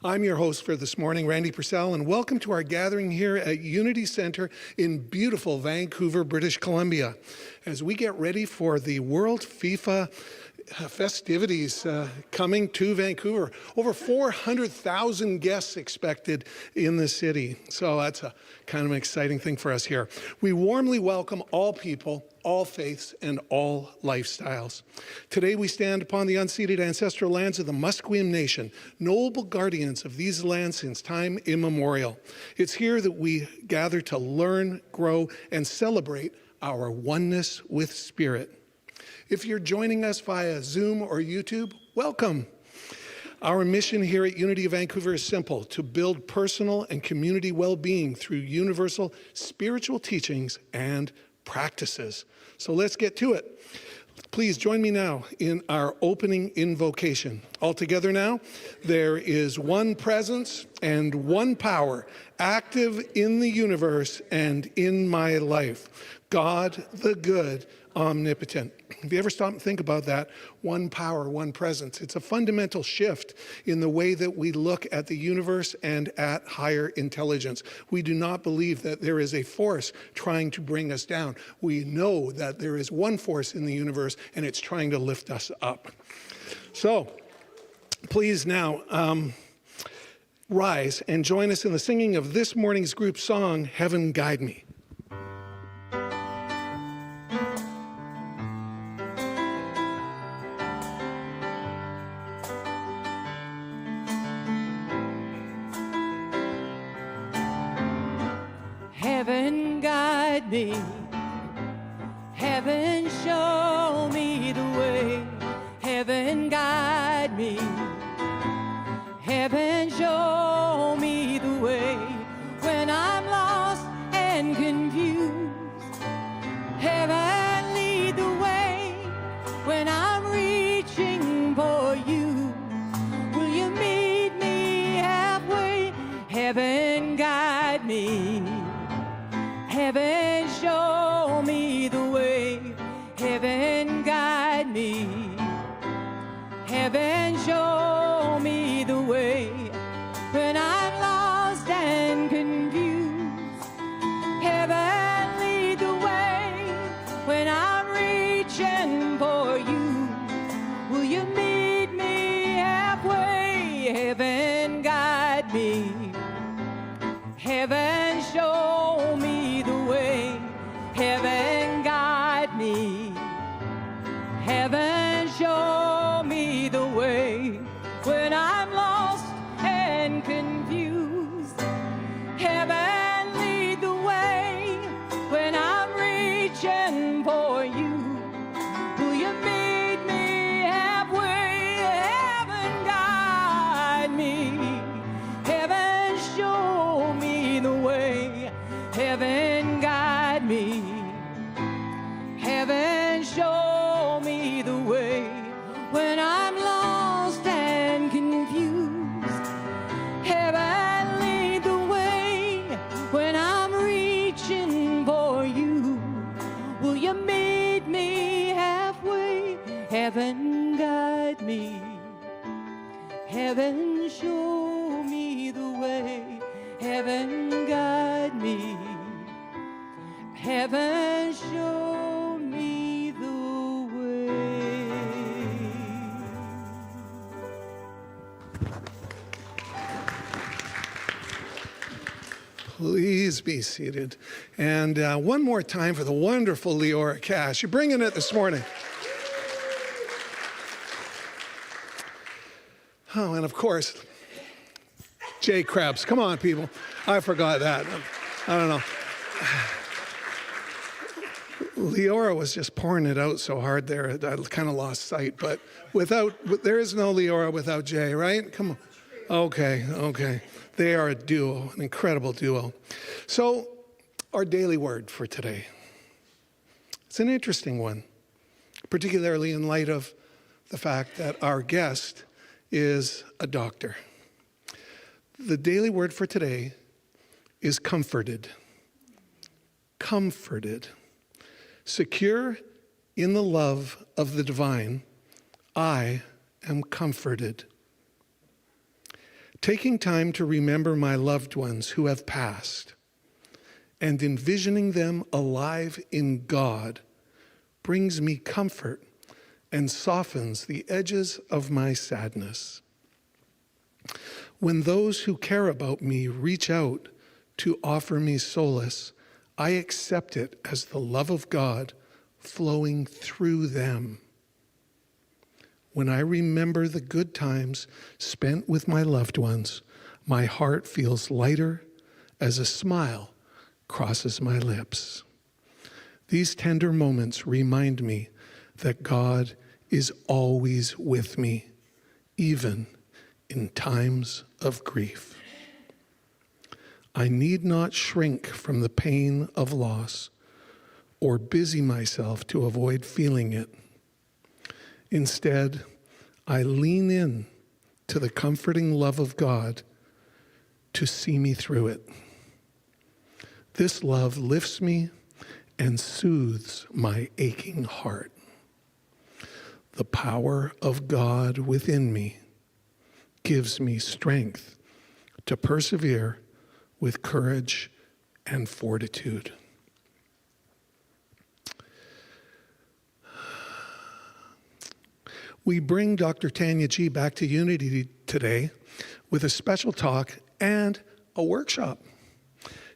I'm your host for this morning, Randy Purcell, and welcome to our gathering here at Unity Center in beautiful Vancouver, British Columbia, as we get ready for the World FIFA festivities coming to Vancouver. Over 400,000 guests expected in the city, so that's a kind of an exciting thing for us here. We warmly welcome all people, all faiths, and all lifestyles. Today we stand upon the unceded ancestral lands of the Musqueam Nation, noble guardians of these lands since time immemorial. It's here that we gather to learn, grow, and celebrate our oneness with Spirit. If you're joining us via Zoom or YouTube, welcome. Our mission here at Unity of Vancouver is simple: to build personal and community well-being through universal spiritual teachings and practices. So let's get to it. Please join me now in our opening invocation. All together now, there is one presence and one power active in the universe and in my life. God the good, omnipotent. Have you ever stopped and think about that? One power, one presence. It's a fundamental shift in the way that we look at the universe and at higher intelligence. We do not believe that there is a force trying to bring us down. We know that there is one force in the universe and it's trying to lift us up. So, please now rise and join us in the singing of this morning's group song, Heaven Guide Me. Heaven guide me, heaven show me the way, heaven guide me, heaven show me the way, when I'm lost and confused, heaven lead the way, when I'm reaching for you, will you meet me halfway, heaven guide me. Heaven show me the way, heaven guide me, heaven show me the way, when I'm lost and confused, heaven lead the way, when I'm reaching for you, will you meet me halfway, heaven guide me, heaven show me the way, heaven guide me, heaven show me the way, when I'm lost and confused, heaven lead the way, when I'm reaching for you, will you meet me halfway, heaven guide me, heaven show me the way, heaven guide me, heaven show me the way, when I'm lost and confused, heaven lead the way, when I'm reaching for you, will you meet me halfway, heaven guide me, heaven show me the way, heaven guide me, heaven show me the way. Please be seated. And one more time for the wonderful Leora Cash. You're bringing it this morning. Oh, and of course, Jay Krebs. Come on, people. I forgot that. I don't know. Leora was just pouring it out so hard there, I kind of lost sight. But there is no Leora without Jay, right? Come on. Okay. They are a duo, an incredible duo. So, our daily word for today. It's an interesting one, particularly in light of the fact that our guest is a doctor. The daily word for today is comforted. Comforted. Secure in the love of the divine, I am comforted. Taking time to remember my loved ones who have passed and envisioning them alive in God brings me comfort and softens the edges of my sadness. When those who care about me reach out to offer me solace, I accept it as the love of God flowing through them. When I remember the good times spent with my loved ones, my heart feels lighter as a smile crosses my lips. These tender moments remind me that God is always with me, even in times of grief. I need not shrink from the pain of loss or busy myself to avoid feeling it. Instead, I lean in to the comforting love of God to see me through it. This love lifts me and soothes my aching heart. The power of God within me gives me strength to persevere with courage and fortitude. We bring Dr. Tanya Gee back to Unity today with a special talk and a workshop.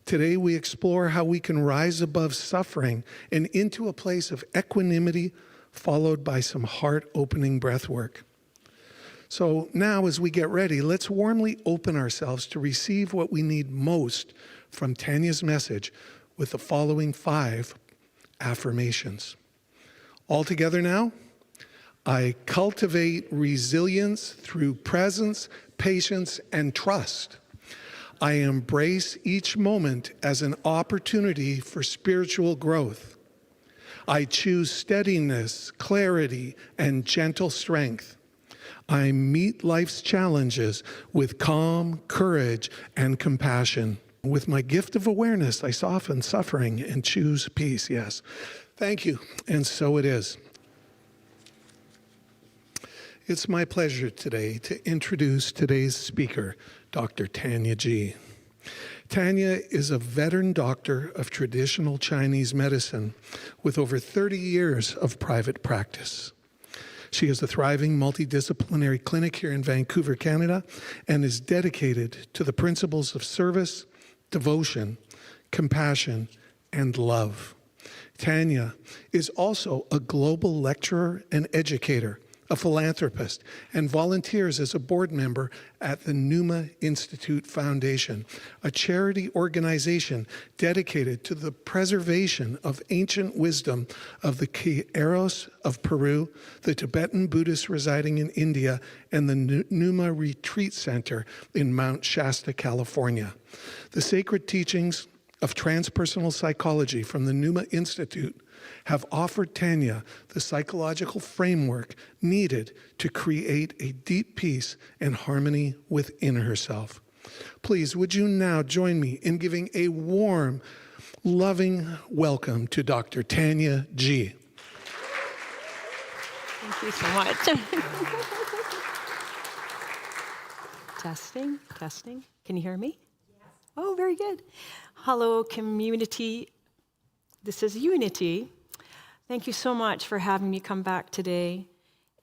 Today we explore how we can rise above suffering and into a place of equanimity, followed by some heart-opening breath work. So now as we get ready, let's warmly open ourselves to receive what we need most from Tanya's message with the following 5 affirmations. All together now. I cultivate resilience through presence, patience, and trust. I embrace each moment as an opportunity for spiritual growth. I choose steadiness, clarity, and gentle strength. I meet life's challenges with calm, courage, and compassion. With my gift of awareness, I soften suffering and choose peace. Yes. Thank you. And so it is. It's my pleasure today to introduce today's speaker, Dr. Tanya Gee. Tanya is a veteran doctor of traditional Chinese medicine with over 30 years of private practice. She has a thriving multidisciplinary clinic here in Vancouver, Canada, and is dedicated to the principles of service, devotion, compassion, and love. Tanya is also a global lecturer and educator, a philanthropist, and volunteers as a board member at the Numa Institute Foundation, a charity organization dedicated to the preservation of ancient wisdom of the Quiros of Peru, the Tibetan Buddhists residing in India, and the Numa Retreat Center in Mount Shasta, California. The sacred teachings of transpersonal psychology from the Numa Institute have offered Tanya the psychological framework needed to create a deep peace and harmony within herself. Please, would you now join me in giving a warm, loving welcome to Dr. Tanya Gee. Thank you so much. Testing. Can you hear me? Yes. Oh, very good. Hello, community. This is Unity. Thank you so much for having me come back today.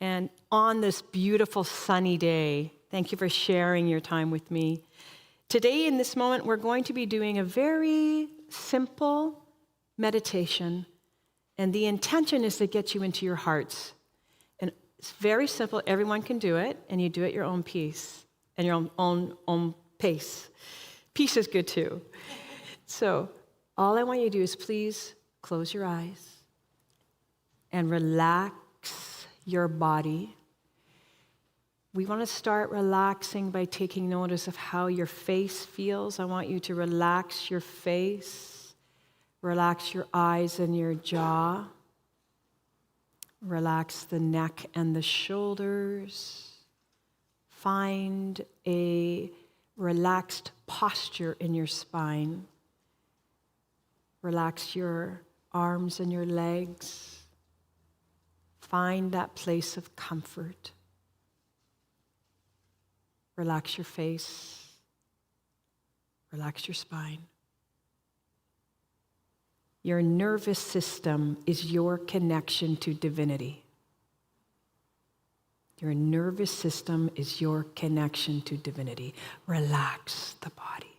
And on this beautiful sunny day, thank you for sharing your time with me. Today, in this moment, we're going to be doing a very simple meditation. And the intention is to get you into your hearts. And it's very simple. Everyone can do it. And you do it at your own pace and your own pace. Peace is good too. So all I want you to do is please close your eyes and relax your body. We want to start relaxing by taking notice of how your face feels. I want you to relax your face, relax your eyes and your jaw, relax the neck and the shoulders. Find a relaxed posture in your spine. Relax your arms and your legs. Find that place of comfort. Relax your face. Relax your spine. Your nervous system is your connection to divinity. Your nervous system is your connection to divinity. Relax the body.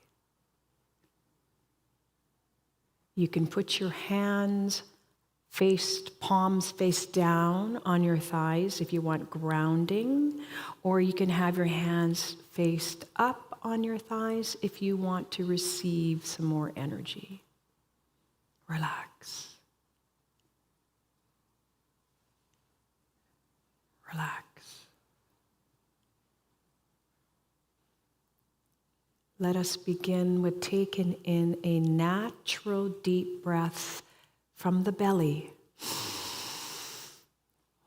You can put your hands palms face down on your thighs if you want grounding, or you can have your hands faced up on your thighs if you want to receive some more energy. Relax. Relax. Let us begin with taking in a natural deep breath from the belly.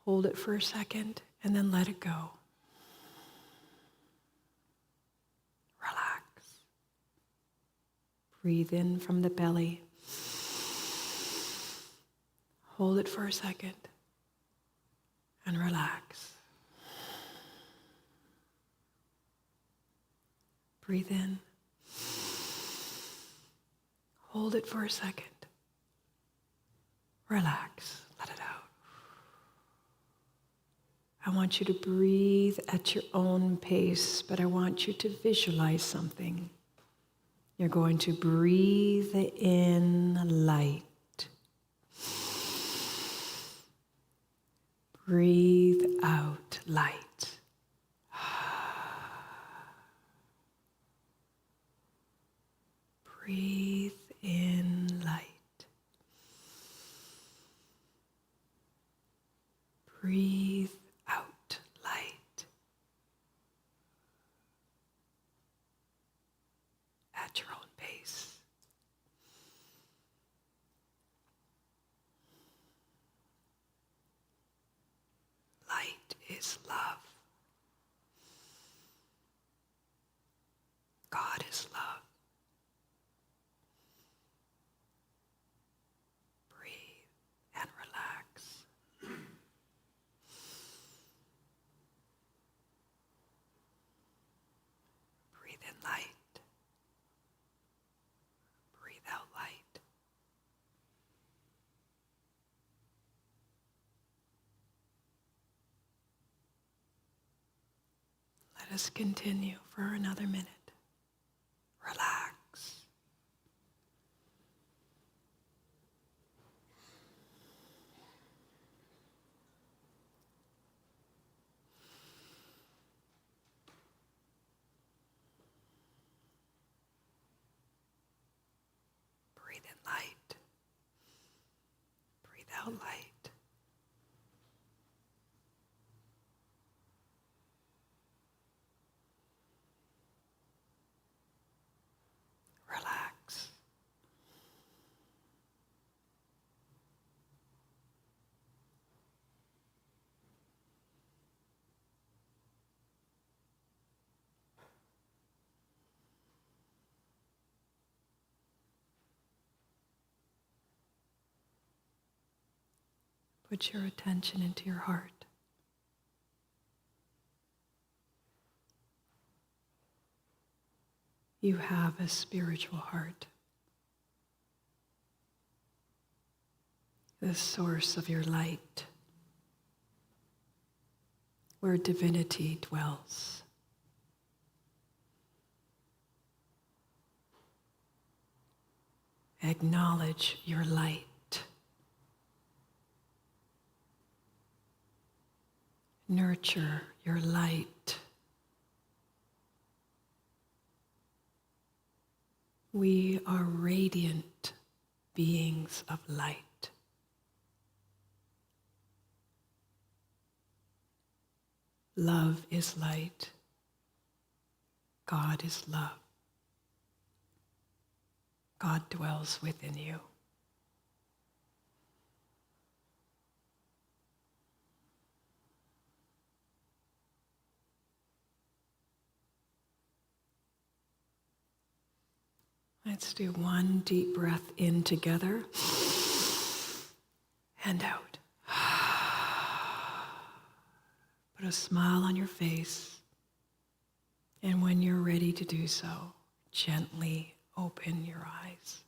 Hold it for a second and then let it go. Relax. Breathe in from the belly. Hold it for a second and relax. Breathe in. Hold it for a second. Relax. Let it out. I want you to breathe at your own pace, but I want you to visualize something. You're going to breathe in light. Breathe out light. Breathe in light. Breathe out light. At your own pace. Light is love. God is love. And relax. Breathe in light. Breathe out light. Let us continue for another minute. Relax. Breathe in light. Breathe out light. Relax. Put your attention into your heart. You have a spiritual heart. The source of your light, where divinity dwells. Acknowledge your light. Nurture your light. We are radiant beings of light. Love is light. God is love. God dwells within you. Let's do one deep breath in together and out. Put a smile on your face. And when you're ready to do so, gently open your eyes.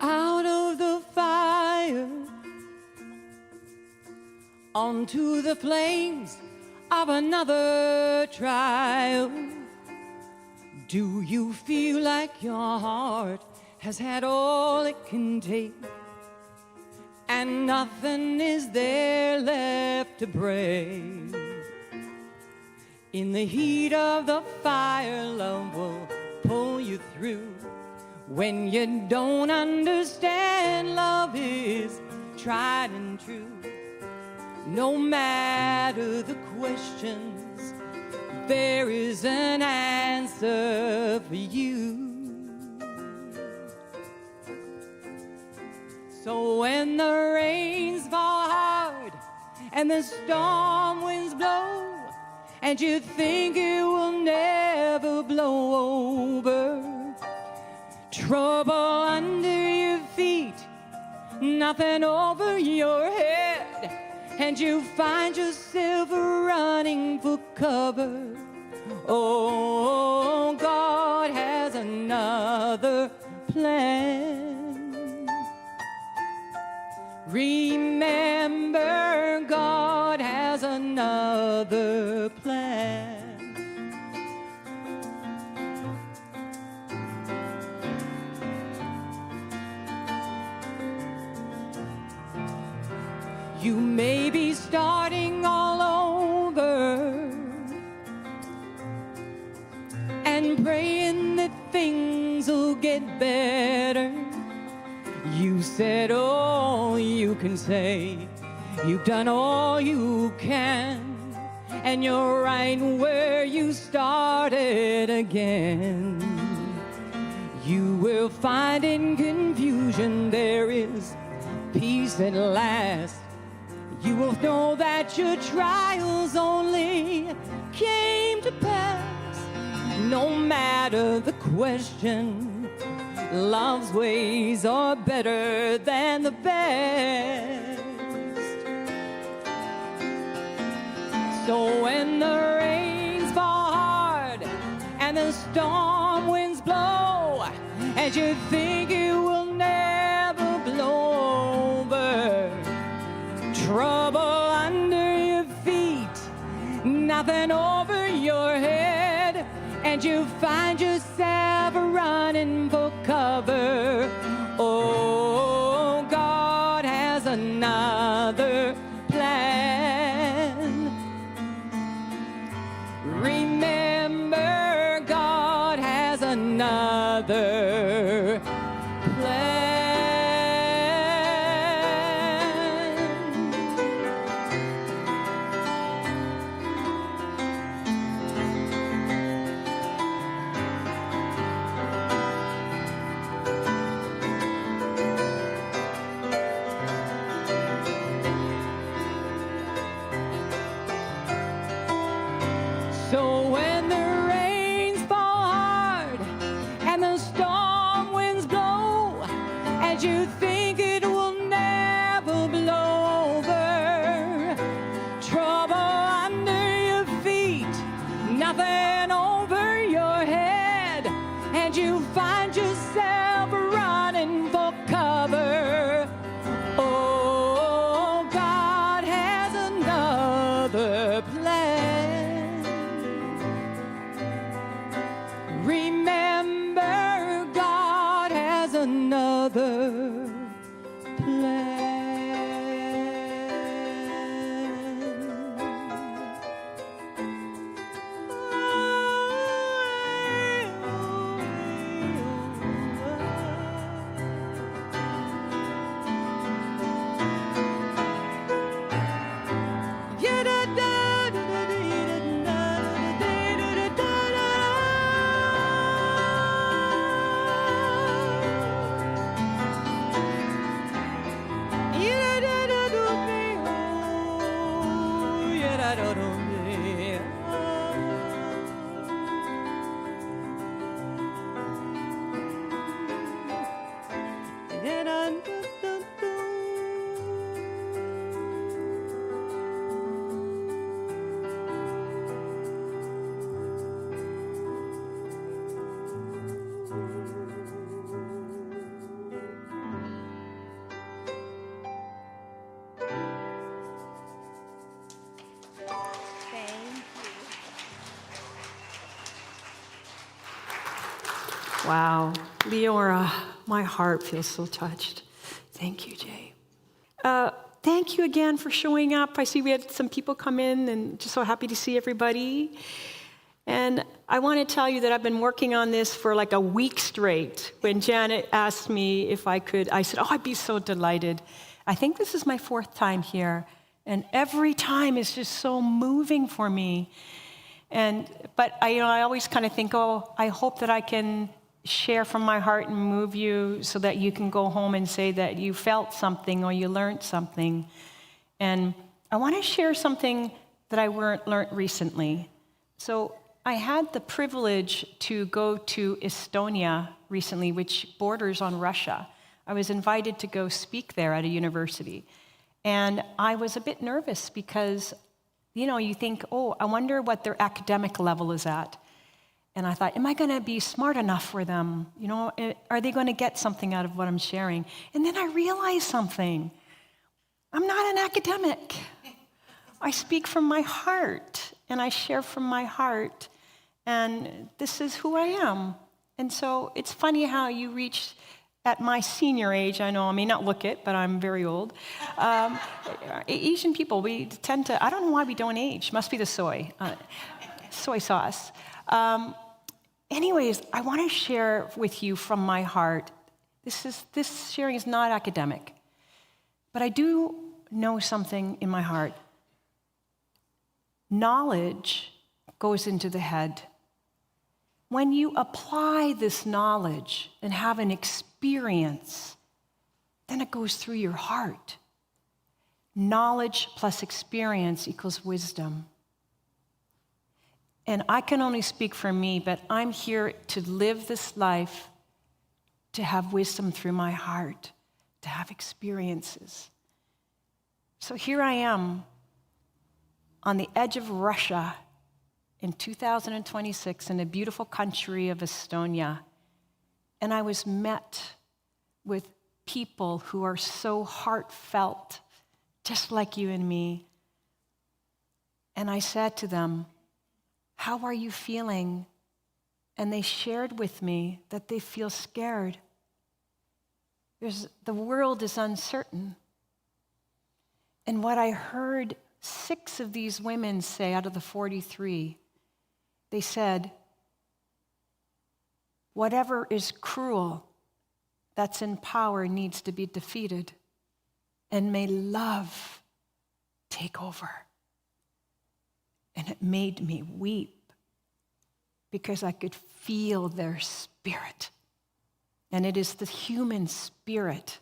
Out of the fire, onto the flames of another trial. Do you feel like your heart has had all it can take, and nothing is there left to break? In the heat of the fire, love will pull you through. When you don't understand, love is tried and true. No matter the questions, there is an answer for you. So when the rains fall hard and the storm winds blow, and you think it will never blow over, trouble under your feet, nothing over your head, and you find yourself running for cover. Oh, God has another plan. Remember, God has another plan. You may be starting all over and praying that things will get better. You said all you can say, you've done all you can, and you're right where you started again. You will find in confusion there is peace at last. You will know that your trials only came to pass. No matter the question, love's ways are better than the best. So when the rains fall hard and the storm winds blow, and you think it will never blow over, trouble under your feet, nothing over your head, and you find yourself running for cover. Oh, God has another plan. Remember, God has another plan. Wow. Leora, my heart feels so touched. Thank you, Jay. Thank you again for showing up. I see we had some people come in, and just so happy to see everybody. And I want to tell you that I've been working on this for like a week straight. When Janet asked me if I could, I said, oh, I'd be so delighted. I think this is my 4th time here, and every time is just so moving for me. But I always kind of think, oh, I hope that I can share from my heart and move you so that you can go home and say that you felt something or you learned something. And I want to share something that I learned recently. So I had the privilege to go to Estonia recently, which borders on Russia. I was invited to go speak there at a university. And I was a bit nervous because, you think, oh, I wonder what their academic level is at. And I thought, am I going to be smart enough for them? Are they going to get something out of what I'm sharing? And then I realized something. I'm not an academic. I speak from my heart, and I share from my heart, and this is who I am. And so it's funny how you reach, at my senior age, I know I may not look it, but I'm very old. Asian people, we tend to, I don't know why we don't age. Must be the soy sauce. Anyways, I want to share with you from my heart. This sharing is not academic, but I do know something in my heart. Knowledge goes into the head. When you apply this knowledge and have an experience, then it goes through your heart. Knowledge plus experience equals wisdom. And I can only speak for me, but I'm here to live this life, to have wisdom through my heart, to have experiences. So here I am on the edge of Russia in 2026 in the beautiful country of Estonia. And I was met with people who are so heartfelt, just like you and me. And I said to them, how are you feeling? And they shared with me that they feel scared. The world is uncertain. And what I heard 6 of these women say out of the 43, they said, whatever is cruel that's in power needs to be defeated, and may love take over. And it made me weep because I could feel their spirit. And it is the human spirit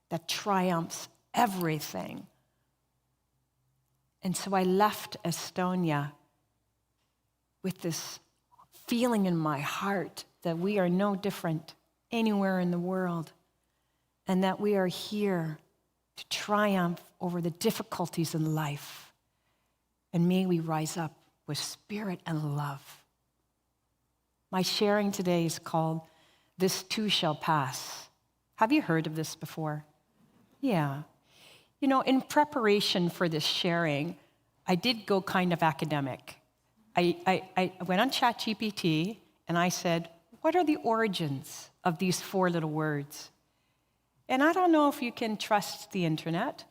that triumphs everything. And so I left Estonia with this feeling in my heart that we are no different anywhere in the world, and that we are here to triumph over the difficulties in life. And may we rise up with spirit and love. My sharing today is called This Too Shall Pass. Have you heard of this before? Yeah. In preparation for this sharing, I did go kind of academic. I went on ChatGPT and I said, what are the origins of these 4 little words? And I don't know if you can trust the internet,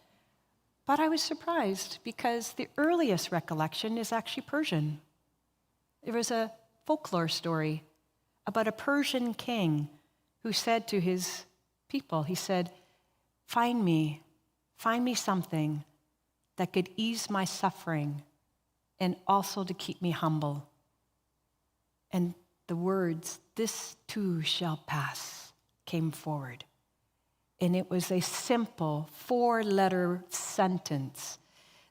but I was surprised because the earliest recollection is actually Persian. There was a folklore story about a Persian king who said to his people, he said, find me something that could ease my suffering and also to keep me humble. And the words, this too shall pass, came forward. And it was a simple 4-letter sentence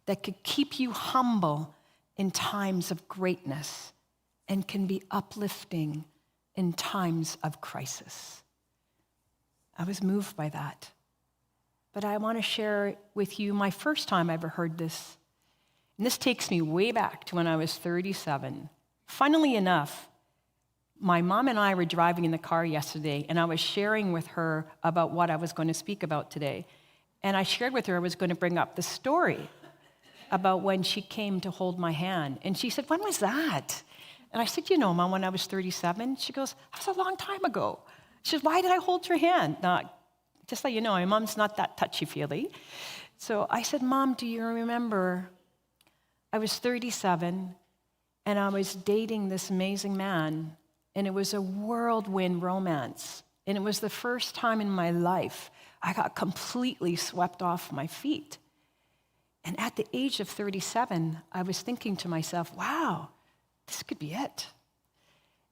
that could keep you humble in times of greatness and can be uplifting in times of crisis. I was moved by that. But I want to share with you my first time I ever heard this. And this takes me way back to when I was 37. Funnily enough, my mom and I were driving in the car yesterday, and I was sharing with her about what I was going to speak about today. And I shared with her I was going to bring up the story about when she came to hold my hand. And she said, when was that? And I said, you know, Mom, when I was 37, she goes, that was a long time ago. She says, why did I hold your hand? Just so you know, my mom's not that touchy-feely. So I said, Mom, do you remember I was 37 and I was dating this amazing man, and it was a whirlwind romance. And it was the first time in my life I got completely swept off my feet. And at the age of 37, I was thinking to myself, wow, this could be it.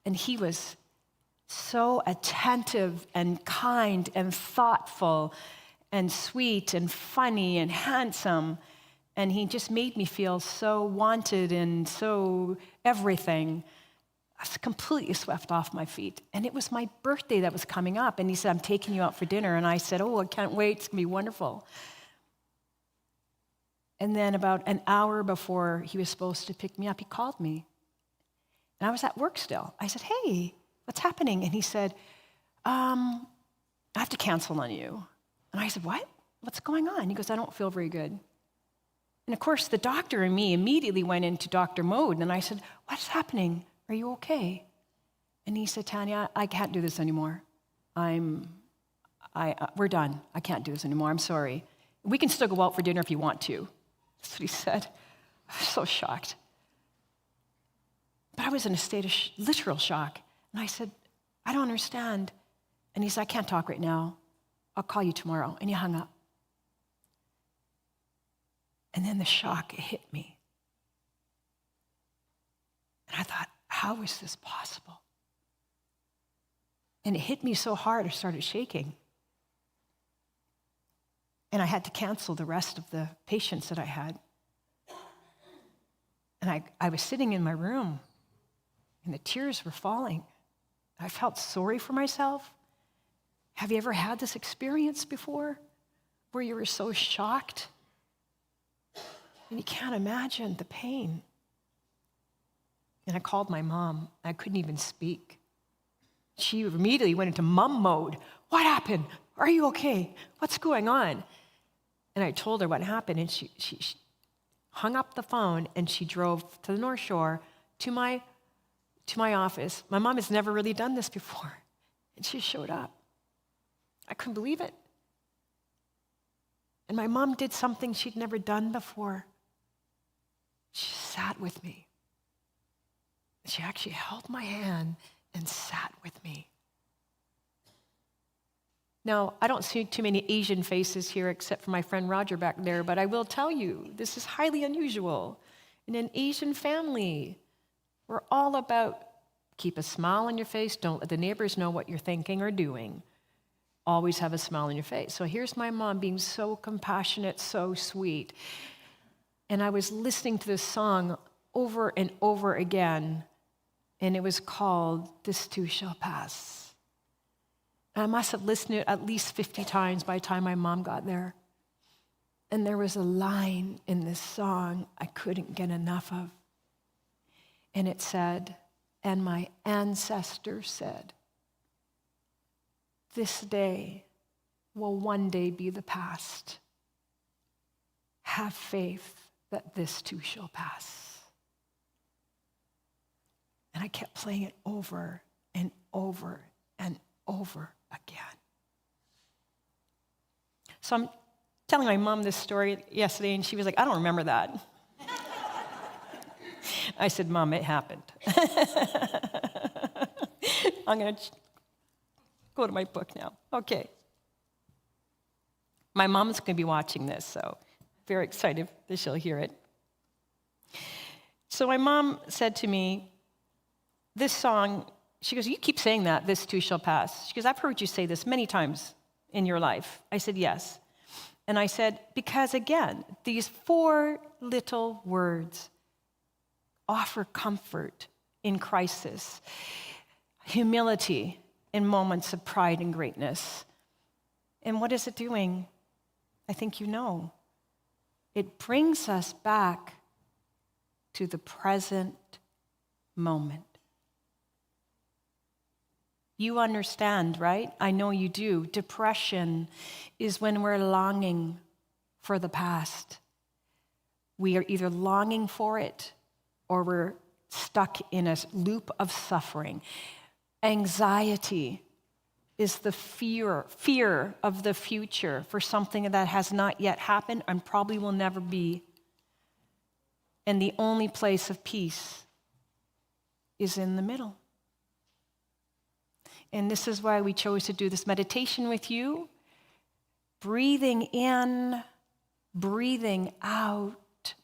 And he was so attentive and kind and thoughtful and sweet and funny and handsome. And he just made me feel so wanted and so everything. I was completely swept off my feet. And it was my birthday that was coming up. And he said, I'm taking you out for dinner. And I said, oh, I can't wait. It's going to be wonderful. And then about an hour before he was supposed to pick me up, he called me. And I was at work still. I said, hey, what's happening? And he said, I have to cancel on you. And I said, what? What's going on? He goes, I don't feel very good. And of course, the doctor and me immediately went into doctor mode. And I said, what's happening? Are you okay? And he said, Tanya, I can't do this anymore. We're done. I can't do this anymore. I'm sorry. We can still go out for dinner if you want to. That's what he said. I was so shocked. But I was in a state of literal shock. And I said, I don't understand. And he said, I can't talk right now. I'll call you tomorrow. And he hung up. And then the shock hit me. And I thought, how is this possible? And it hit me so hard, I started shaking. And I had to cancel the rest of the patients that I had. And I was sitting in my room, and the tears were falling. I felt sorry for myself. Have you ever had this experience before, where you were so shocked? And you can't imagine the pain. And I called my mom. I couldn't even speak. She immediately went into mom mode. What happened? Are you okay? What's going on? And I told her what happened, and she hung up the phone, and she drove to the North Shore to my office. My mom has never really done this before, and she showed up. I couldn't believe it. And my mom did something she'd never done before. She sat with me. She actually held my hand and sat with me. Now, I don't see too many Asian faces here except for my friend Roger back there, but I will tell you, this is highly unusual. In an Asian family, we're all about keep a smile on your face, don't let the neighbors know what you're thinking or doing. Always have a smile on your face. So here's my mom being so compassionate, so sweet. And I was listening to this song over and over again, and it was called This Too Shall Pass. And I must have listened to it at least 50 times by the time my mom got there. And there was a line in this song I couldn't get enough of. And it said, and my ancestors said, this day will one day be the past. Have faith that this too shall pass. And I kept playing it over and over and over again. So I'm telling my mom this story yesterday, and she was like, I don't remember that. I said, Mom, it happened. I'm going to go to my book now. Okay. My mom's going to be watching this, so very excited that she'll hear it. So my mom said to me, this song, she goes, you keep saying that, this too shall pass. She goes, I've heard you say this many times in your life. I said, yes. And I said, because again, these 4 little words offer comfort in crisis, humility in moments of pride and greatness. And what is it doing? I think you know. It brings us back to the present moment. You understand, right? I know you do. Depression is when we're longing for the past. We are either longing for it or we're stuck in a loop of suffering. Anxiety is the fear of the future for something that has not yet happened and probably will never be. And the only place of peace is in the middle. And this is why we chose to do this meditation with you. Breathing in, breathing out,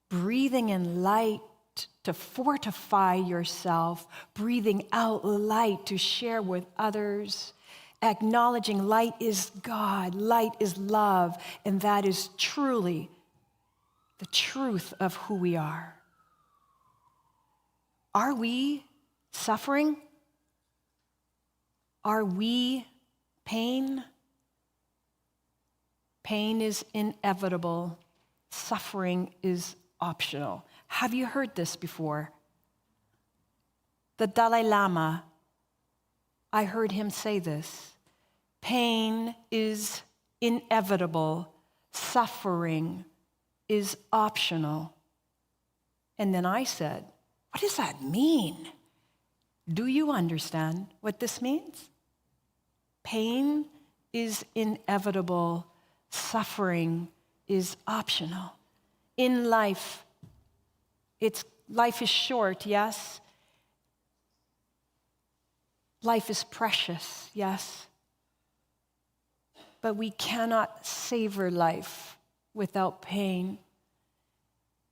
breathing in light to fortify yourself, breathing out light to share with others, acknowledging light is God, light is love, and that is truly the truth of who we are. Are we suffering? Are we pain? Pain is inevitable. Suffering is optional. Have you heard this before? The Dalai Lama, I heard him say this. Pain is inevitable. Suffering is optional. And then I said, what does that mean? Do you understand what this means? Pain is inevitable. Suffering is optional. In life, life is short, yes. Life is precious, yes. But we cannot savor life without pain.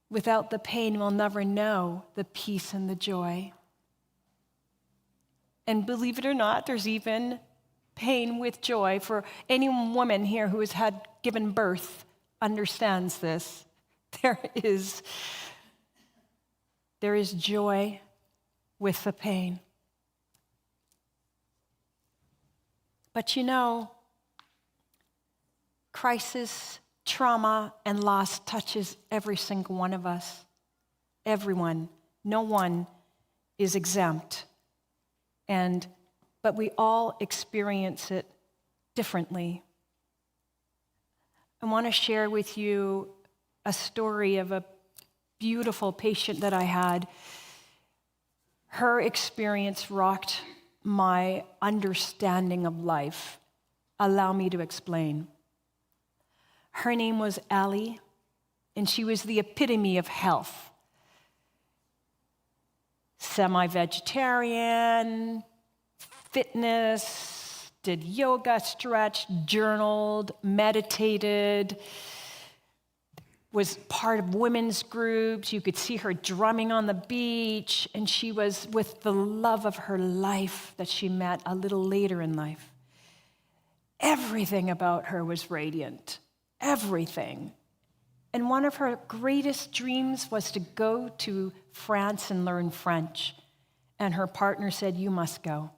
Without the pain, we'll never know the peace and the joy. And believe it or not, there's even pain with joy. For any woman here who has given birth understands this. There is joy with the pain. But you know, crisis, trauma, and loss touches every single one of us. Everyone. No one is exempt. But we all experience it differently. I want to share with you a story of a beautiful patient that I had. Her experience rocked my understanding of life. Allow me to explain. Her name was Allie, and she was the epitome of health. Semi-vegetarian, fitness, did yoga, stretched, journaled, meditated, was part of women's groups. You could see her drumming on the beach, and she was with the love of her life that she met a little later in life. Everything about her was radiant, everything. And one of her greatest dreams was to go to France and learn French. And her partner said, "You must go."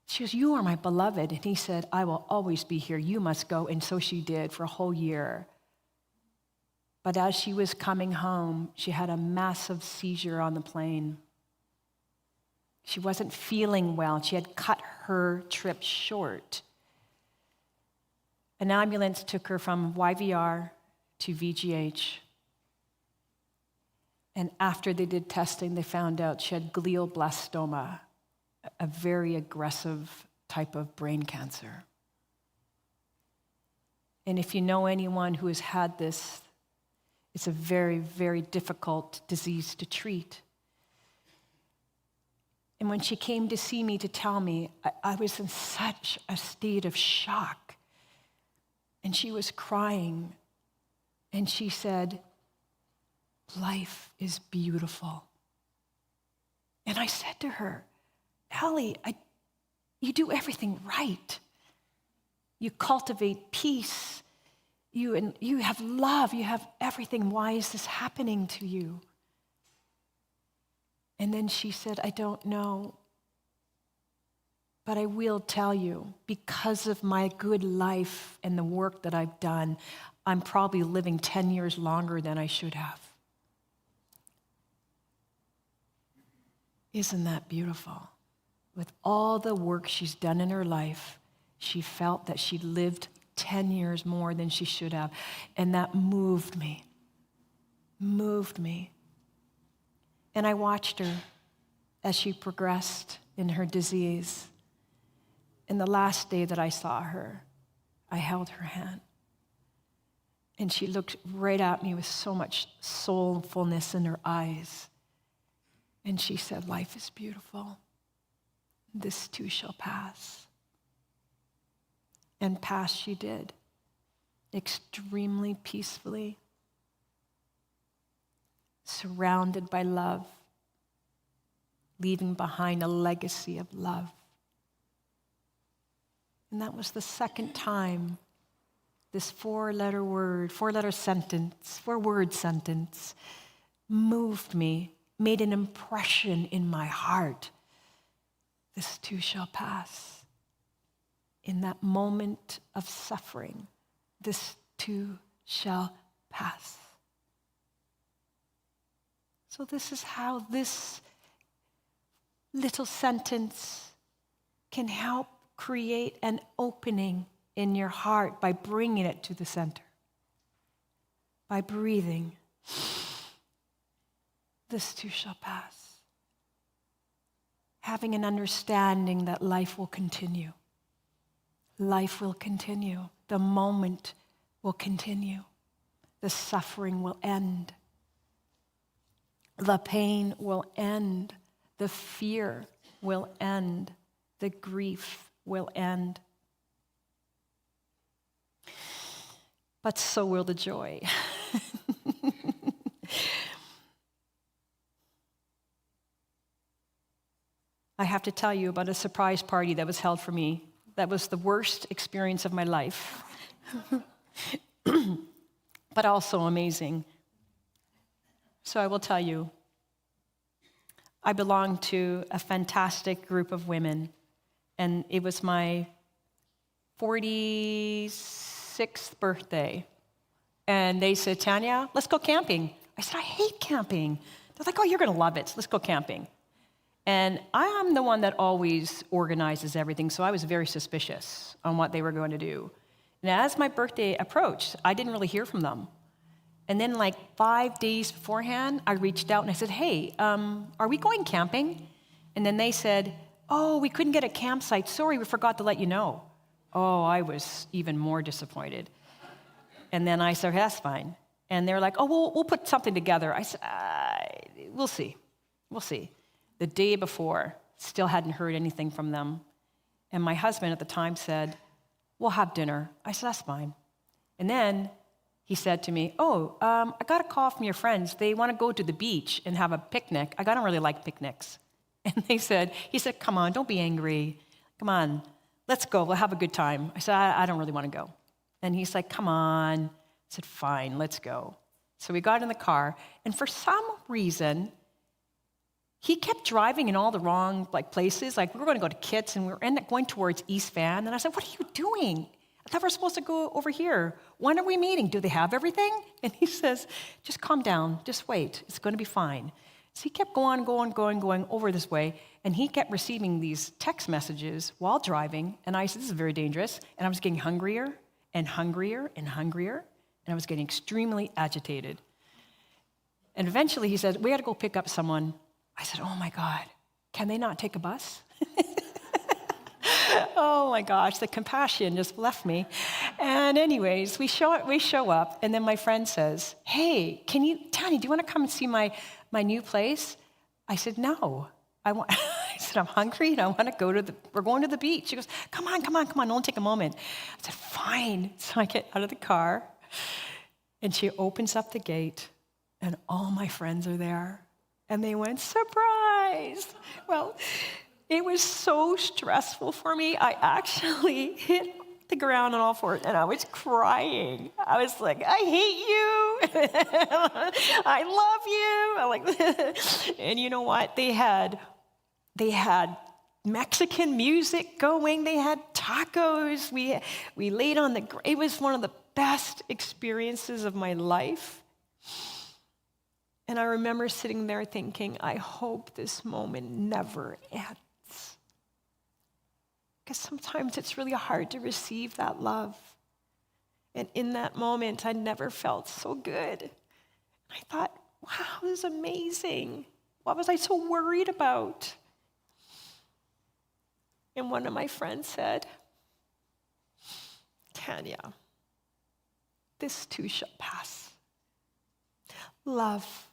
She goes, "You are my beloved." And he said, "I will always be here. You must go." And so she did for a whole year. But as she was coming home, she had a massive seizure on the plane. She wasn't feeling well. She had cut her trip short. An ambulance took her from YVR to VGH. And after they did testing, they found out she had glioblastoma, a very aggressive type of brain cancer. And if you know anyone who has had this, it's a very, very difficult disease to treat. And when she came to see me to tell me, I was in such a state of shock. And she was crying. And she said, "Life is beautiful." And I said to her, "Allie, you do everything right. You cultivate peace. You have love. You have everything. Why is this happening to you?" And then she said, "I don't know. But I will tell you, because of my good life and the work that I've done, I'm probably living 10 years longer than I should have." Isn't that beautiful? With all the work she's done in her life, she felt that she lived 10 years more than she should have. And that moved me. And I watched her as she progressed in her disease. And the last day that I saw her, I held her hand. And she looked right at me with so much soulfulness in her eyes. And she said, life is beautiful. This too shall pass. And pass she did, extremely peacefully, surrounded by love, leaving behind a legacy of love. And that was the second time this four-word sentence moved me, made an impression in my heart. This too shall pass. In that moment of suffering, this too shall pass. So this is how this little sentence can help create an opening in your heart by bringing it to the center, by breathing. This too shall pass. Having an understanding that life will continue. Life will continue. The moment will continue. The suffering will end. The pain will end. The fear will end. The grief will end. But so will the joy. I have to tell you about a surprise party that was held for me. That was the worst experience of my life, but also amazing. So I will tell you, I belong to a fantastic group of women, and it was my 46th birthday. And they said, Tanya, let's go camping. I said, I hate camping. They're like, oh, you're going to love it. Let's go camping. And I am the one that always organizes everything, so I was very suspicious on what they were going to do. And as my birthday approached, I didn't really hear from them. And then like 5 days beforehand, I reached out and I said, hey, are we going camping? And then they said, oh, we couldn't get a campsite. Sorry, we forgot to let you know. Oh, I was even more disappointed. And then I said, that's fine. And they're like, oh, we'll put something together. I said, we'll see. We'll see. The day before, still hadn't heard anything from them. And my husband at the time said, we'll have dinner. I said, that's fine. And then he said to me, oh, I got a call from your friends. They want to go to the beach and have a picnic. I don't really like picnics. And he said, come on, don't be angry. Come on, let's go. We'll have a good time. I said, I don't really want to go. And he's like, come on. I said, fine, let's go. So we got in the car, and for some reason, he kept driving in all the wrong places. Like we were going to go to Kits, and we were going towards East Van. And I said, what are you doing? I thought we were supposed to go over here. When are we meeting? Do they have everything? And he says, just calm down. Just wait. It's going to be fine. So he kept going over this way. And he kept receiving these text messages while driving. And I said, this is very dangerous. And I was getting hungrier and hungrier and hungrier. And I was getting extremely agitated. And eventually he said, we got to go pick up someone. I said, oh my God, can they not take a bus? Oh my gosh, the compassion just left me. And anyways, we show up, and then my friend says, hey, Tanya, do you want to come and see my new place? I said, no. I said, I'm hungry, and I want to we're going to the beach. She goes, come on, it'll take a moment. I said, fine. So I get out of the car, and she opens up the gate, and all my friends are there. And they went, surprise! Well, it was so stressful for me. I actually hit the ground on all fours, and I was crying. I was like, I hate you. I love you. And you know what? They had Mexican music going. They had tacos. We laid on it was one of the best experiences of my life. And I remember sitting there thinking, I hope this moment never ends. Because sometimes it's really hard to receive that love. And in that moment, I never felt so good. I thought, wow, this is amazing. What was I so worried about? And one of my friends said, Tanya, this too shall pass. Love,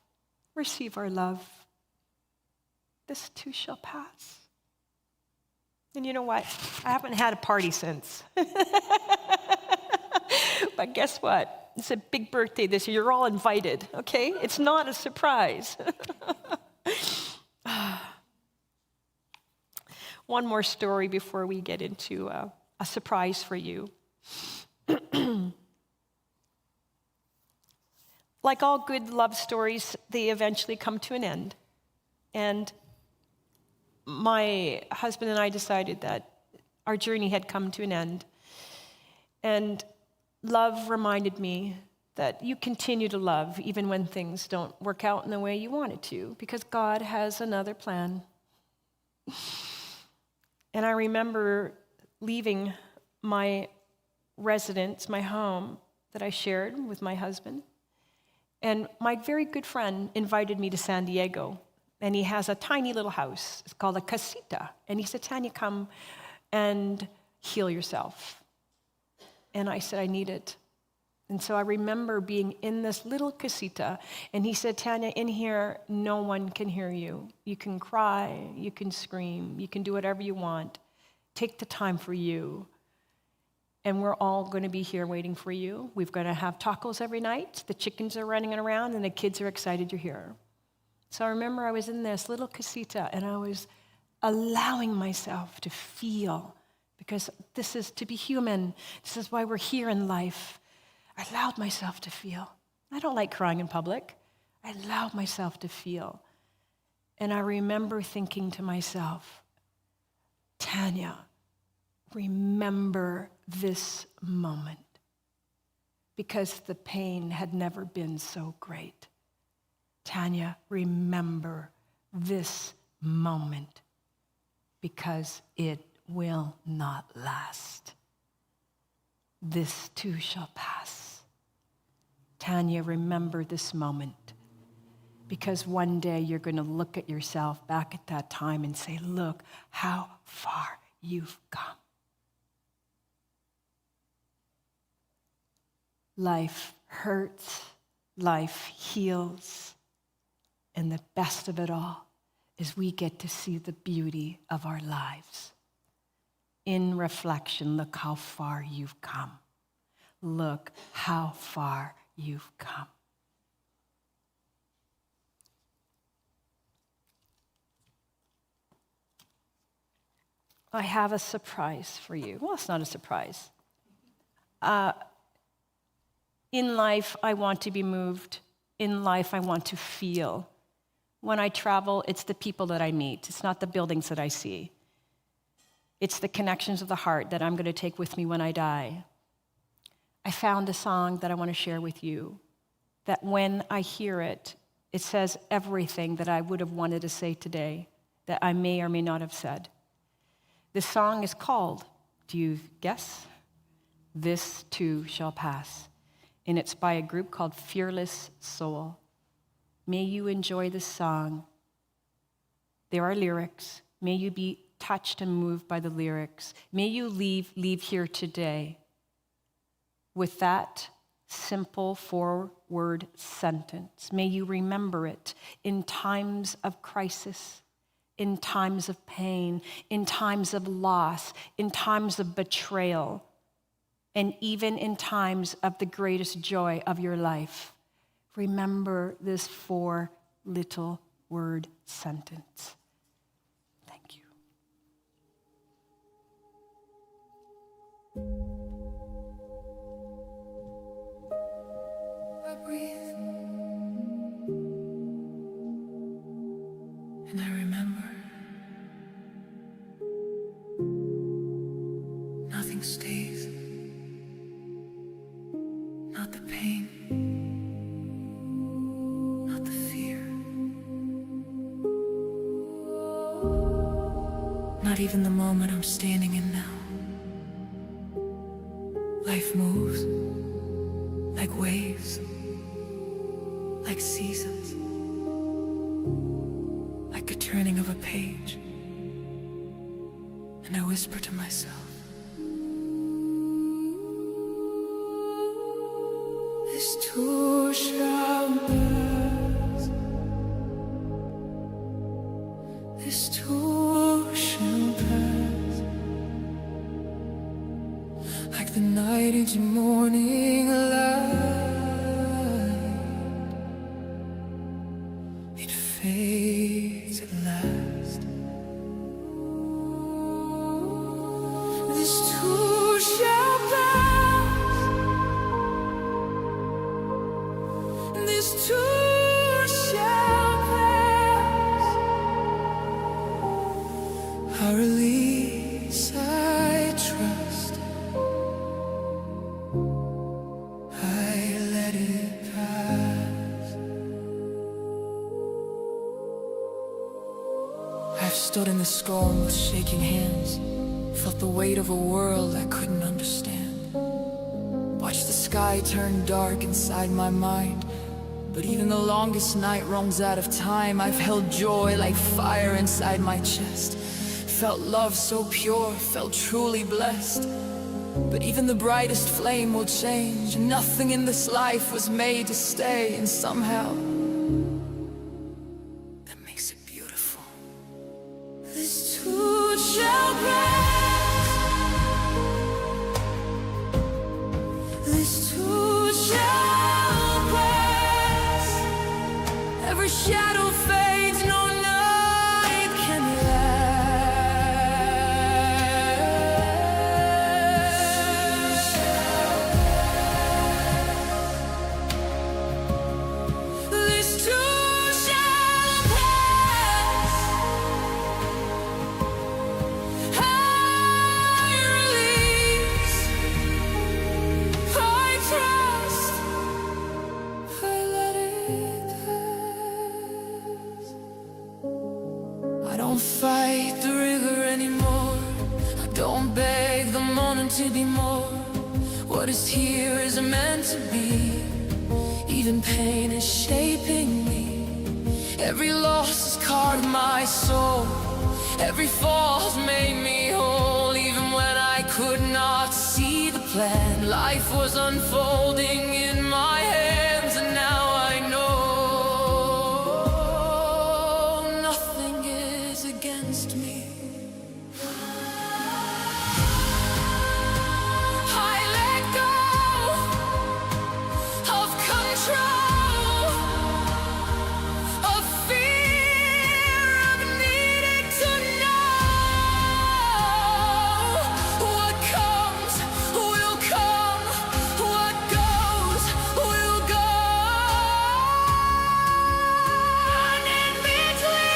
receive our love. This too shall pass. And you know what? I haven't had a party since. But guess what? It's a big birthday this year. You're all invited, okay? It's not a surprise. One more story before we get into a surprise for you. Like all good love stories, they eventually come to an end. And my husband and I decided that our journey had come to an end. And love reminded me that you continue to love even when things don't work out in the way you want it to, because God has another plan. And I remember leaving my residence, my home that I shared with my husband. And my very good friend invited me to San Diego. And he has a tiny little house. It's called a casita. And he said, Tanya, come and heal yourself. And I said, I need it. And so I remember being in this little casita. And he said, Tanya, in here, no one can hear you. You can cry, you can scream, you can do whatever you want. Take the time for you. And we're all going to be here waiting for you. We're going to have tacos every night. The chickens are running around, and the kids are excited you're here. So I remember I was in this little casita, and I was allowing myself to feel, because this is to be human. This is why we're here in life. I allowed myself to feel. I don't like crying in public. I allowed myself to feel. And I remember thinking to myself, Tanya, remember this moment, because the pain had never been so great. Tanya, remember this moment, because it will not last. This too shall pass. Tanya, remember this moment, because one day you're going to look at yourself back at that time and say, look how far you've come. Life hurts, life heals, and the best of it all is we get to see the beauty of our lives. In reflection, look how far you've come. Look how far you've come. I have a surprise for you. Well, it's not a surprise. In life, I want to be moved. In life, I want to feel. When I travel, it's the people that I meet. It's not the buildings that I see. It's the connections of the heart that I'm going to take with me when I die. I found a song that I want to share with you, that when I hear it, it says everything that I would have wanted to say today that I may or may not have said. This song is called, do you guess? This Too Shall Pass. And it's by a group called Fearless Soul. May you enjoy this song. There are lyrics. May you be touched and moved by the lyrics. May you leave here today with that simple 4-word sentence. May you remember it in times of crisis, in times of pain, in times of loss, in times of betrayal, and even in times of the greatest joy of your life. Remember this 4-word sentence. Thank you. I breathe, and I remember nothing stays, not the pain, not the fear, not even the moment I'm standing in now. Life moves like waves, like seasons. turning of a page, and I whisper to myself, this too shall pass, this too shall pass, like the night into morning light, it fades at last. This too shall pass, this too shall pass. I release, I trust, I let it pass. I've stood in the storm with shaking hands, felt the weight of a world I couldn't understand. Watched the sky turn dark inside my mind, but even the longest night runs out of time. I've held joy like fire inside my chest, felt love so pure, felt truly blessed. But even the brightest flame will change. Nothing in this life was made to stay, and somehow that makes it beautiful. This too shall pass, this too shall pass. Every shadow fades, no night can last. This too shall pass. I release, I trust, I let it pass. I don't fight the river anymore, I don't beg the morning to be more. What is here is meant to be. Even pain is shaping me. Every loss has carved my soul, every fall has made me whole. Even when I could not see the plan, life was unfolding in my hands, and now I know nothing is against me. I let go of control, of fear, of needing to know. What comes will come, what goes will go. And in between,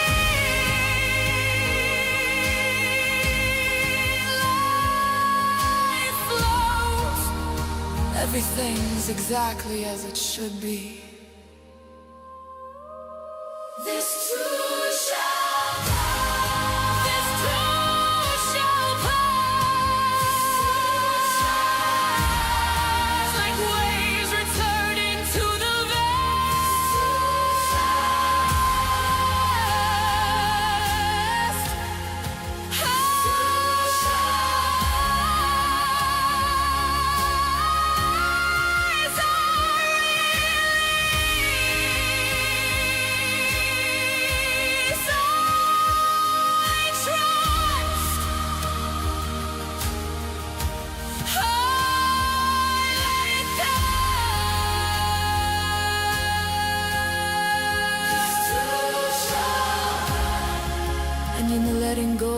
life flows. Everything's exactly as it should be. This too shall pass. This too shall pass. Like waves returning to the vast. Eyes are released. I trust, I let it pass. And in the letting go,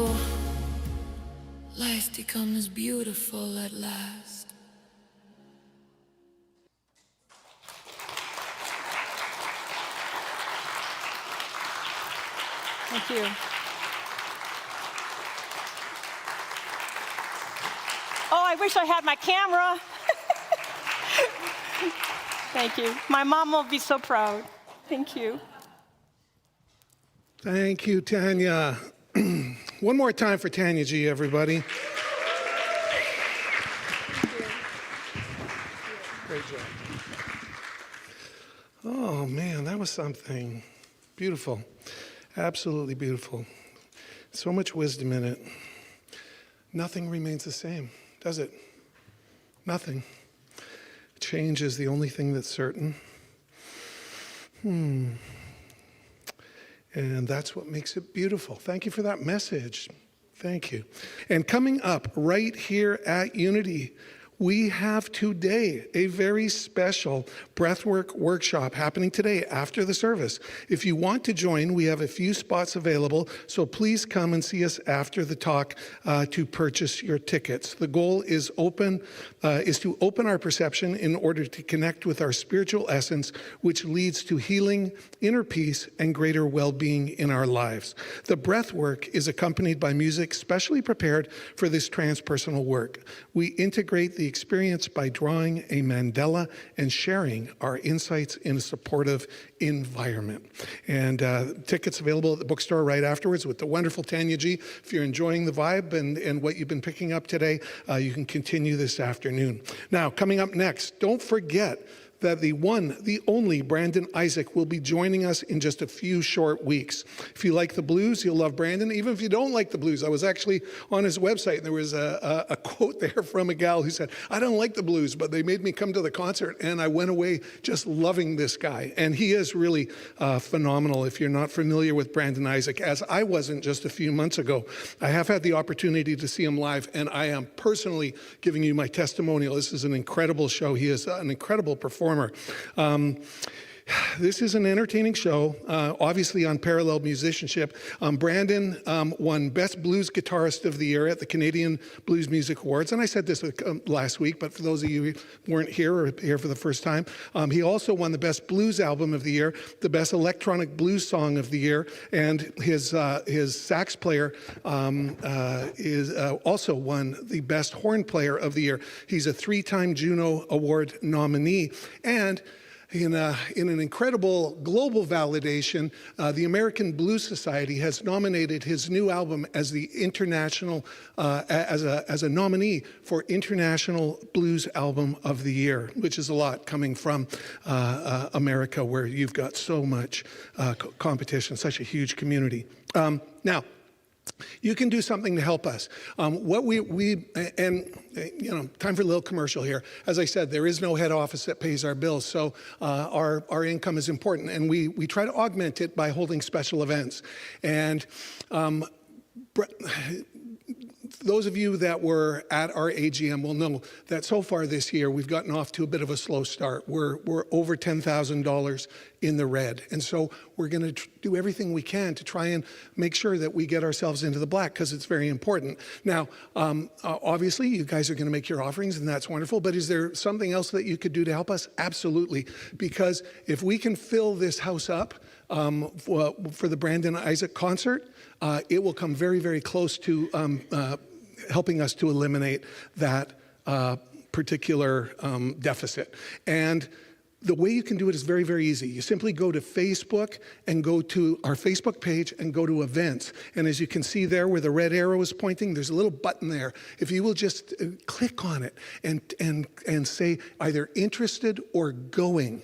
life becomes beautiful at last. Thank you. Oh, I wish I had my camera. Thank you. My mom will be so proud. Thank you. Thank you, Tanya. One more time for Tanya Gee, everybody. Great job. Oh, man, that was something beautiful. Absolutely beautiful. So much wisdom in it. Nothing remains the same, does it? Nothing. Change is the only thing that's certain. And that's what makes it beautiful. Thank you for that message. Thank you. And coming up right here at Unity, we have today a very special breathwork workshop happening today after the service. If you want to join, we have a few spots available, so please come and see us after the talk to purchase your tickets. The goal is to open our perception in order to connect with our spiritual essence, which leads to healing, inner peace, and greater well-being in our lives. The breathwork is accompanied by music specially prepared for this transpersonal work. We integrate the experience by drawing a mandala and sharing our insights in a supportive environment. And tickets available at the bookstore right afterwards with the wonderful Tanya Gee. If you're enjoying the vibe and what you've been picking up today, you can continue this afternoon. Now, coming up next, don't forget that the one, the only Brandon Isaac will be joining us in just a few short weeks. If you like the blues, you'll love Brandon. Even if you don't like the blues, I was actually on his website, and there was a quote there from a gal who said, "I don't like the blues, but they made me come to the concert, and I went away just loving this guy." And he is really phenomenal. If you're not familiar with Brandon Isaac, as I wasn't just a few months ago, I have had the opportunity to see him live, and I am personally giving you my testimonial. This is an incredible show. He is an incredible performer. This is an entertaining show, obviously unparalleled musicianship. Brandon won Best Blues Guitarist of the Year at the Canadian Blues Music Awards. And I said this last week, but for those of you who weren't here or here for the first time, he also won the Best Blues Album of the Year, the Best Electronic Blues Song of the Year, and his sax player is also won the Best Horn Player of the Year. He's a 3-time Juno Award nominee, and in an incredible global validation, the American Blues Society has nominated his new album as the international, as a nominee for International Blues Album of the Year, which is a lot coming from America, where you've got so much competition, such a huge community. Now, you can do something to help us. Time for a little commercial here. As I said, there is no head office that pays our bills, so our income is important, and we try to augment it by holding special events. And those of you that were at our AGM will know that so far this year we've gotten off to a bit of a slow start. We're over $10,000 in the red, and so we're going to do everything we can to try and make sure that we get ourselves into the black, because it's very important. Now, obviously, you guys are going to make your offerings, and that's wonderful. But is there something else that you could do to help us? Absolutely, because if we can fill this house up for the Brandon Isaac concert, it will come very, very close to helping us to eliminate that particular deficit. And the way you can do it is very, very easy. You simply go to Facebook and go to our Facebook page and go to events. And as you can see there where the red arrow is pointing, there's a little button there. If you will just click on it and say either interested or going,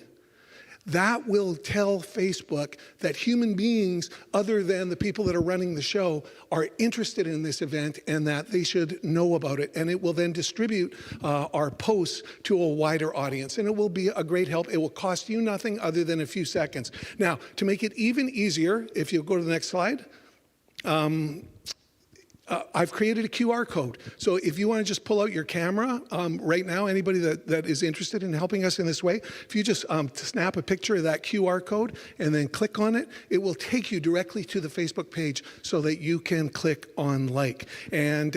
that will tell Facebook that human beings, other than the people that are running the show, are interested in this event and that they should know about it. And it will then distribute our posts to a wider audience. And it will be a great help. It will cost you nothing other than a few seconds. Now, to make it even easier, if you'll go to the next slide, I've created a QR code. So if you want to just pull out your camera right now, anybody that is interested in helping us in this way, if you just snap a picture of that QR code and then click on it, it will take you directly to the Facebook page so that you can click on like. And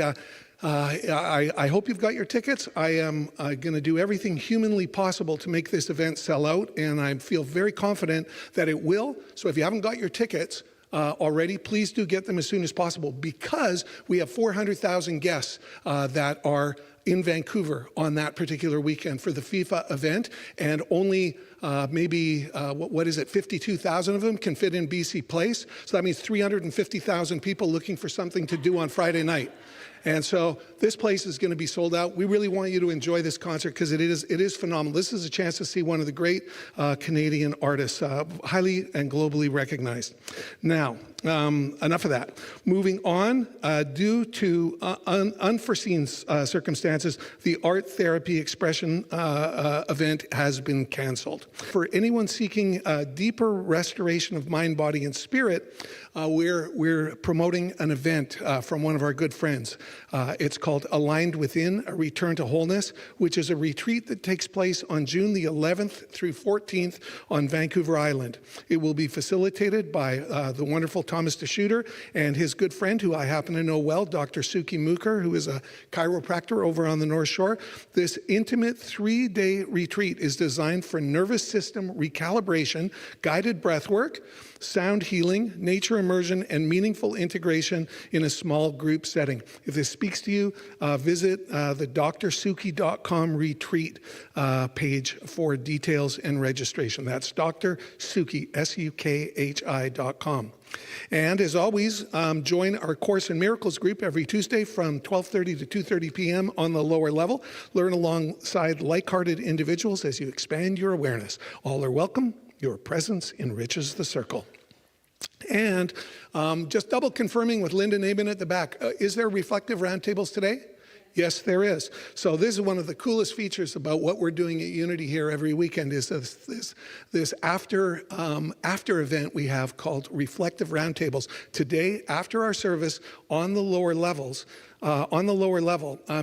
I hope you've got your tickets. I am going to do everything humanly possible to make this event sell out, and I feel very confident that it will. So if you haven't got your tickets already, please do get them as soon as possible, because we have 400,000 guests that are in Vancouver on that particular weekend for the FIFA event, and only maybe, 52,000 of them can fit in BC Place. So that means 350,000 people looking for something to do on Friday night. And so this place is going to be sold out. We really want you to enjoy this concert because it is phenomenal. This is a chance to see one of the great Canadian artists, highly and globally recognized. Now, enough of that. Moving on, due to unforeseen circumstances, the Art Therapy Expression event has been canceled. For anyone seeking deeper restoration of mind, body, and spirit, we're promoting an event from one of our good friends. It's called Aligned Within, a Return to Wholeness, which is a retreat that takes place on June the 11th through 14th on Vancouver Island. It will be facilitated by the wonderful Thomas DeShooter and his good friend, who I happen to know well, Dr. Suki Mooker, who is a chiropractor over on the North Shore. This intimate 3-day retreat is designed for nervous system recalibration, guided breath work, sound healing, nature immersion, and meaningful integration in a small group setting. If this speaks to you, visit the drsuki.com retreat page for details and registration. That's drsuki, SUKHI.com. And as always, join our Course in Miracles group every Tuesday from 12:30 to 2:30 p.m. on the lower level. Learn alongside like-hearted individuals as you expand your awareness. All are welcome. Your presence enriches the circle. And just double confirming with Linda Nabin at the back, is there reflective roundtables today? Yes, there is. So this is one of the coolest features about what we're doing at Unity here every weekend is this after event we have called Reflective Roundtables. Today, after our service on the lower level,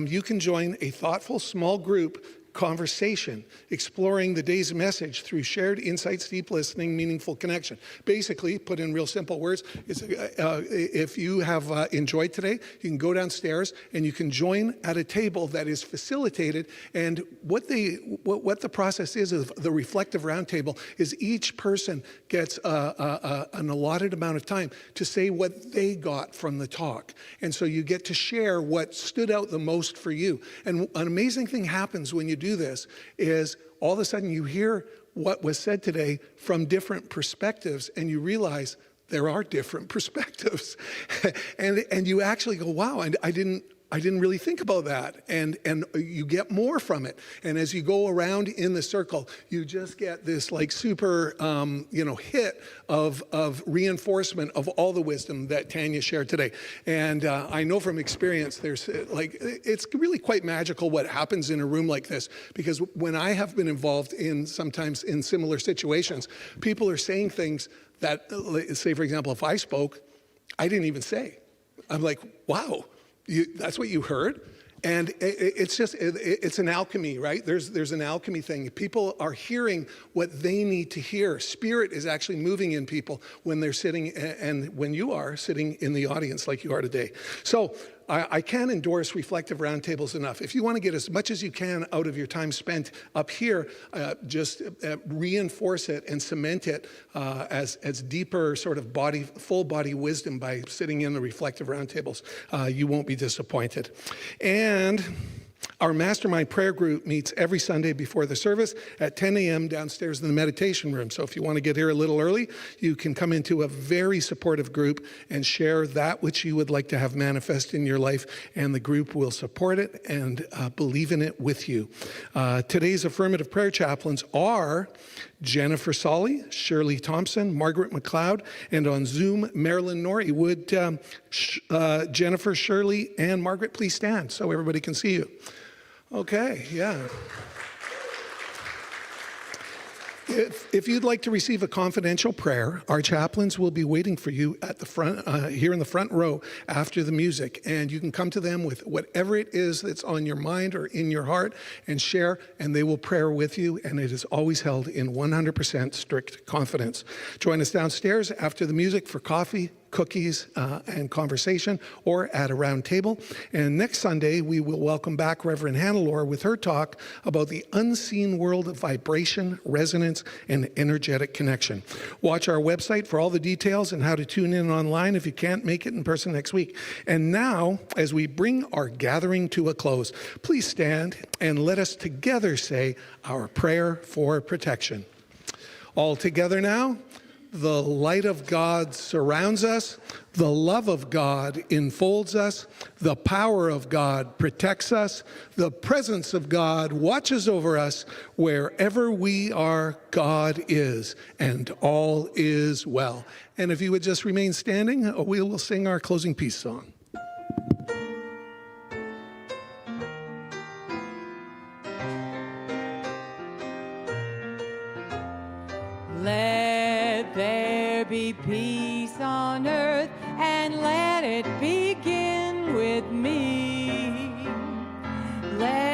you can join a thoughtful small group conversation, exploring the day's message through shared insights, deep listening, meaningful connection. Basically, put in real simple words, if you have enjoyed today, you can go downstairs and you can join at a table that is facilitated. And what the process is of the reflective roundtable is each person gets an allotted amount of time to say what they got from the talk. And so you get to share what stood out the most for you. And an amazing thing happens when you do this is all of a sudden you hear what was said today from different perspectives and you realize there are different perspectives. and you actually go, wow, I didn't really think about that. And you get more from it. And as you go around in the circle, you just get this like super, hit of reinforcement of all the wisdom that Tanya shared today. And I know from experience, it's really quite magical what happens in a room like this. Because when I have been involved sometimes in similar situations, people are saying things that, say for example, if I spoke, I didn't even say. I'm like, wow. That's what you heard? And it's an alchemy, right? There's an alchemy thing. People are hearing what they need to hear. Spirit is actually moving in people when they're sitting and when you are sitting in the audience like you are today. So I can't endorse reflective roundtables enough. If you want to get as much as you can out of your time spent up here, just reinforce it and cement it as deeper sort of full body wisdom by sitting in the reflective roundtables. You won't be disappointed. And our mastermind prayer group meets every Sunday before the service at 10 a.m. downstairs in the meditation room. So if you want to get here a little early, you can come into a very supportive group and share that which you would like to have manifest in your life, and the group will support it and believe in it with you. Today's affirmative prayer chaplains are Jennifer Solly, Shirley Thompson, Margaret McLeod, and on Zoom, Marilyn Norrie. Would Jennifer, Shirley, and Margaret please stand so everybody can see you? Okay, yeah. If you'd like to receive a confidential prayer, our chaplains will be waiting for you at the front, here in the front row after the music. And you can come to them with whatever it is that's on your mind or in your heart and share, and they will pray with you. And it is always held in 100% strict confidence. Join us downstairs after the music for coffee, cookies, and conversation, or at a round table. And next Sunday, we will welcome back Reverend Hannelore with her talk about the unseen world of vibration, resonance, and energetic connection. Watch our website for all the details and how to tune in online if you can't make it in person next week. And now, as we bring our gathering to a close, please stand and let us together say our prayer for protection. All together now. The light of God surrounds us. The love of God enfolds us. The power of God protects us. The presence of God watches over us. Wherever we are, God is, and all is well. And if you would just remain standing, we will sing our closing peace song. Let there be peace on earth, and let it begin with me. Let